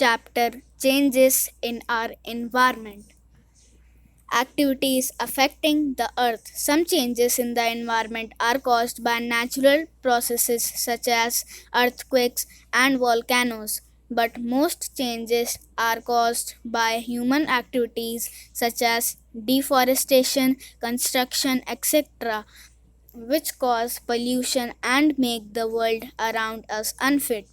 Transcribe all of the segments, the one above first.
chapter Changes in Our Environment. Activities affecting the earth. Some changes in the environment are caused by natural processes such as earthquakes and volcanoes, but most changes are caused by human activities such as deforestation, construction, etc., which cause pollution and make the world around us unfit.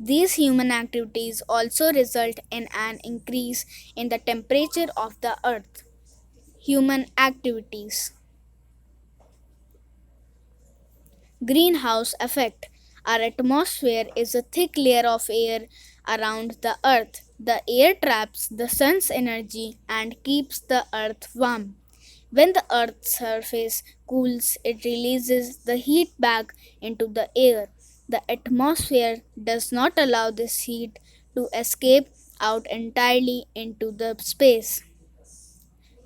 These human activities also result in an increase in the temperature of the earth. Human activities. Greenhouse effect. Our atmosphere is a thick layer of air around the earth. The air traps the sun's energy and keeps the earth warm. When the earth's surface cools, it releases the heat back into the air. The atmosphere does not allow this heat to escape out entirely into the space.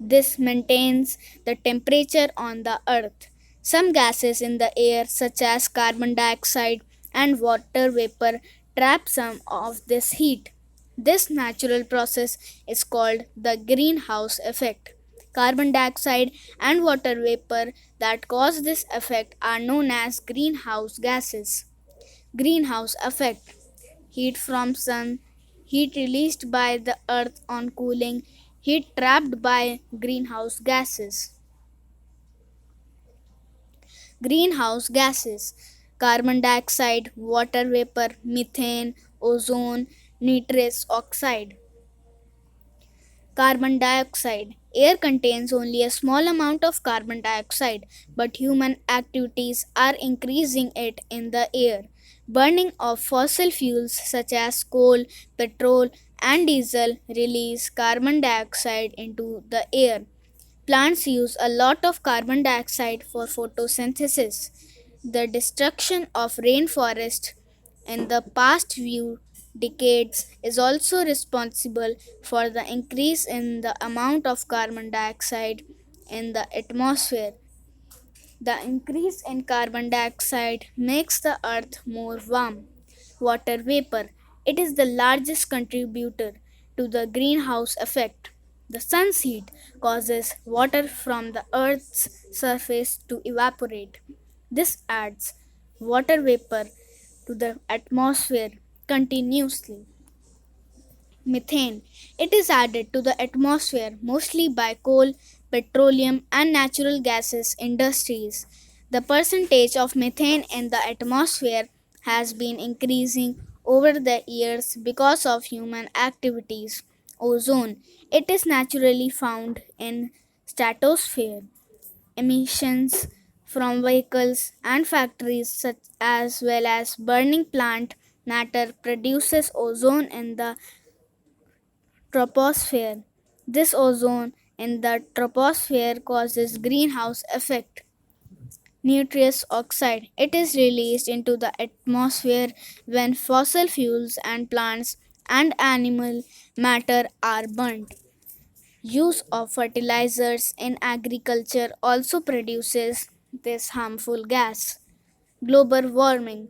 This maintains the temperature on the earth. Some gases in the air, such as carbon dioxide and water vapor, trap some of this heat. This natural process is called the greenhouse effect. Carbon dioxide and water vapor that cause this effect are known as greenhouse gases. Greenhouse effect. Heat from sun, heat released by the earth on cooling, heat trapped by greenhouse gases. Greenhouse gases. Carbon dioxide, water vapor, methane, ozone, nitrous oxide. Carbon dioxide. Air contains only a small amount of carbon dioxide, but human activities are increasing it in the air. Burning of fossil fuels such as coal, petrol, and diesel release carbon dioxide into the air. Plants use a lot of carbon dioxide for photosynthesis. The destruction of rainforest in the past few decades is also responsible for the increase in the amount of carbon dioxide in the atmosphere. The increase in carbon dioxide makes the earth more warm. Water vapor. It is the largest contributor to the greenhouse effect. The sun's heat causes water from the earth's surface to evaporate. This adds water vapor to the atmosphere continuously. Methane. It is added to the atmosphere mostly by coal, petroleum, and natural gases industries. The percentage of methane in the atmosphere has been increasing over the years because of human activities. Ozone. It is naturally found in stratosphere. Emissions from vehicles and factories such as well as burning plant matter produces ozone in the troposphere. This ozone in the troposphere causes greenhouse effect. Nitrous oxide. It is released into the atmosphere when fossil fuels and plants and animal matter are burnt. Use of fertilizers in agriculture also produces this harmful gas. Global warming.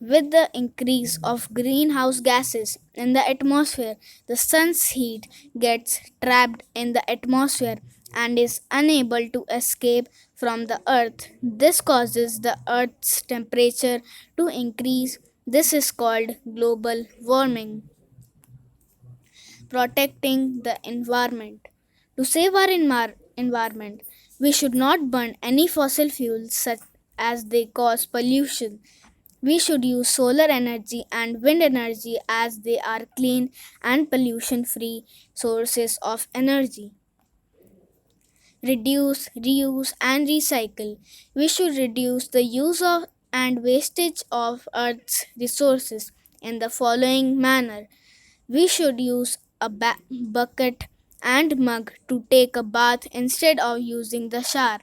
With the increase of greenhouse gases in the atmosphere, the sun's heat gets trapped in the atmosphere and is unable to escape from the earth. This causes the earth's temperature to increase. This is called global warming. Protecting the environment. To save our environment, we should not burn any fossil fuels such as they cause pollution. We should use solar energy and wind energy as they are clean and pollution free sources of energy. Reduce, reuse, and recycle. We should reduce the use of and wastage of Earth's resources in the following manner. We should use a bucket and mug to take a bath instead of using the shower.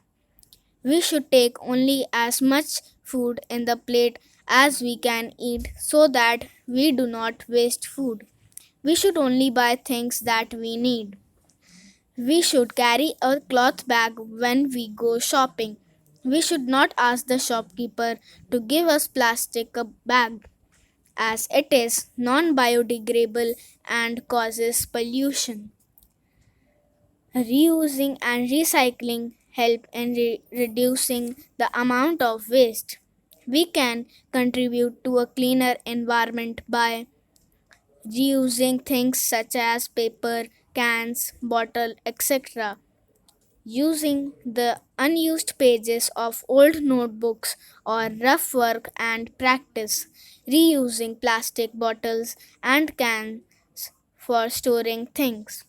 We should take only as much food in the plate as we can eat so that we do not waste food. We should only buy things that we need. We should carry a cloth bag when we go shopping. We should not ask the shopkeeper to give us plastic bag. as it is non biodegradable and causes pollution. Reusing and recycling help in reducing the amount of waste. We can contribute to a cleaner environment by reusing things such as paper, cans, bottle, etc. Using the unused pages of old notebooks or rough work and practice reusing plastic bottles and cans for storing things.